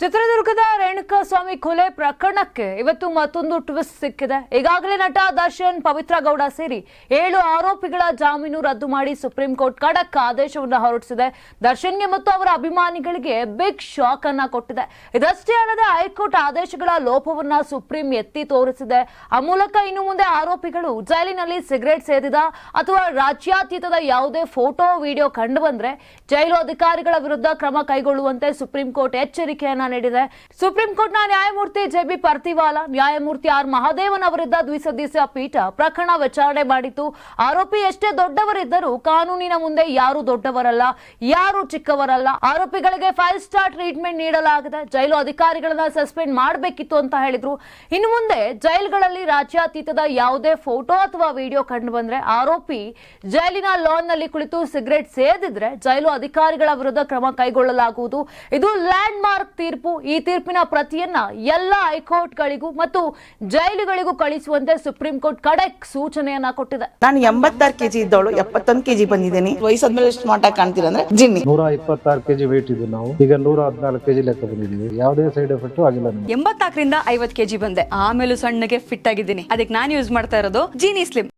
ಚಿತ್ರದುರ್ಗದ ರೇಣುಕಾಸ್ವಾಮಿ ಕೊಲೆ ಪ್ರಕರಣಕ್ಕೆ ಇವತ್ತು ಮತ್ತೊಂದು ಟ್ವಿಸ್ಟ್ ಸಿಕ್ಕಿದೆ. ಈಗಾಗಲೇ ನಟ ದರ್ಶನ್, ಪವಿತ್ರ ಗೌಡ ಸೇರಿ 7 ಆರೋಪಿಗಳ ಜಾಮೀನು ರದ್ದು ಮಾಡಿ ಸುಪ್ರೀಂ ಕೋರ್ಟ್ ಖಡಕ್ ಆದೇಶವನ್ನು ಹೊರಡಿಸಿದೆ. ದರ್ಶನ್ಗೆ ಮತ್ತು ಅವರ ಅಭಿಮಾನಿಗಳಿಗೆ ಬಿಗ್ ಶಾಕ್ ಅನ್ನ ಕೊಟ್ಟಿದೆ. ಇದಷ್ಟೇ ಅಲ್ಲದೆ ಹೈಕೋರ್ಟ್ ಆದೇಶಗಳ ಲೋಪವನ್ನ ಸುಪ್ರೀಂ ಎತ್ತಿ ತೋರಿಸಿದೆ. ಆ ಮೂಲಕ ಇನ್ನು ಮುಂದೆ ಆರೋಪಿಗಳು ಜೈಲಿನಲ್ಲಿ ಸಿಗರೇಟ್ ಸೇದಿದ ಅಥವಾ ರಾಜ್ಯಾತೀತದ ಯಾವುದೇ ಫೋಟೋ ವಿಡಿಯೋ ಕಂಡು ಬಂದ್ರೆ ಜೈಲು ಅಧಿಕಾರಿಗಳ ವಿರುದ್ಧ ಕ್ರಮ ಕೈಗೊಳ್ಳುವಂತೆ ಸುಪ್ರೀಂ ಕೋರ್ಟ್ ಎಚ್ಚರಿಕೆಯನ್ನ ನೀಡಿದೆ. ಸುಪ್ರೀಂ ಕೋರ್ಟ್ನ ನ್ಯಾಯಮೂರ್ತಿ ಜೆ.ಬಿ. ಪರ್ತಿವಾಲಾ, ನ್ಯಾಯಮೂರ್ತಿ ಆರ್. ಮಹದೇವನ್ ಅವರಿದ್ದ ದ್ವಿಸದಸ್ಯ ಪೀಠ ಪ್ರಕರಣ ವಿಚಾರಣೆ ಮಾಡಿತ್ತು. ಆರೋಪಿ ಎಷ್ಟೇ ದೊಡ್ಡವರಿದ್ದರೂ ಕಾನೂನಿನ ಮುಂದೆ ಯಾರು ದೊಡ್ಡವರಲ್ಲ, ಯಾರು ಚಿಕ್ಕವರಲ್ಲ. ಆರೋಪಿಗಳಿಗೆ 5 ಸ್ಟಾರ್ ಟ್ರೀಟ್ಮೆಂಟ್ ನೀಡಲಾಗಿದೆ. ಜೈಲು ಅಧಿಕಾರಿಗಳನ್ನ ಸಸ್ಪೆಂಡ್ ಮಾಡಬೇಕಿತ್ತು ಅಂತ ಹೇಳಿದ್ರು. ಇನ್ನು ಮುಂದೆ ಜೈಲುಗಳಲ್ಲಿ ರಾಜ್ಯಾತೀತದ ಯಾವುದೇ ಫೋಟೋ ಅಥವಾ ವಿಡಿಯೋ ಕಂಡು ಬಂದ್ರೆ ಆರೋಪಿ ಜೈಲಿನ ಲಾನ್ ನಲ್ಲಿ ಕುಳಿತು ಸಿಗರೇಟ್ ಸೇದಿದ್ರೆ ಜೈಲು ಅಧಿಕಾರಿಗಳ ವಿರುದ್ಧ ಕ್ರಮ ಕೈಗೊಳ್ಳಲಾಗುವುದು. ಇದು ಲ್ಯಾಂಡ್ ಮಾರ್ಕ್ ತೀರ್ಪು. ಈ ತೀರ್ಪಿನ ಪ್ರತಿಯನ್ನ ಎಲ್ಲ ಹೈಕೋರ್ಟ್ಗಳಿಗೂ ಮತ್ತು ಜೈಲುಗಳಿಗೂ ಕಳಿಸುವಂತೆ ಸುಪ್ರೀಂ ಕೋರ್ಟ್ ಖಡಕ್ ಸೂಚನೆಯನ್ನ ಕೊಟ್ಟಿದೆ. ನಾನು 86 ಕೆಜಿ ಇದ್ದವಳು 71 ಕೆಜಿ ಬಂದಿದ್ದೀನಿ. ವಯಸ್ಸಾದ್ಮೇಲೆ ಸ್ಮಾರ್ಟ್ ಆಗಿ ಕಾಣ್ತೀರ ಅಂದ್ರೆ ಜಿನ್ನಿ. 126 ಕೆಜಿ ವೇಟ್ ಇದೆ. ನಾವು ಈಗ 114 ಕೆಜಿ ಲೆಕ್ಕ ಬಂದಿದ್ದೀವಿ. ಯಾವುದೇ ಸೈಡ್ ಎಫೆಕ್ಟ್ ಆಗಿಲ್ಲ. 84ರಿಂದ 50 ಕೆಜಿ ಬಂದೆ. ಆಮೇಲೆ ಸಣ್ಣಗೆ ಫಿಟ್ ಆಗಿದ್ದೀನಿ. ಅದಕ್ಕೆ ನಾನು ಯೂಸ್ ಮಾಡ್ತಾ ಇರೋದು ಜೀನಿ ಸ್ಲಿಮ್.